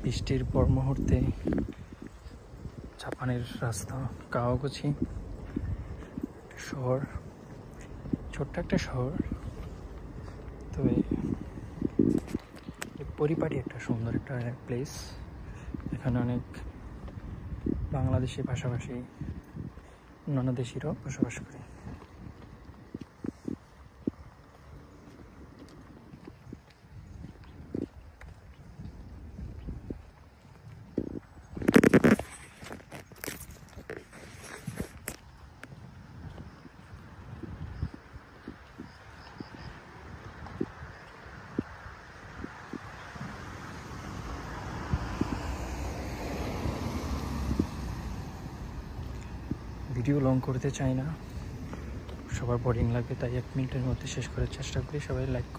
বৃষ্টির পর মুহূর্তে জাপানের রাস্তা কাওয়াগুচি শহর, ছোট্ট একটা শহর, তবে পরিপাটি একটা সুন্দর একটা প্লেস। এখানে অনেক বাংলাদেশি পাশাপাশি অন্যান্য দেশিরাও বসবাস করে। ভিডিও লং করতে চাই না, সবার বোরিং লাগবে, তাই 1 মিনিটের মধ্যে শেষ করার চেষ্টা করি। সবাই লাইক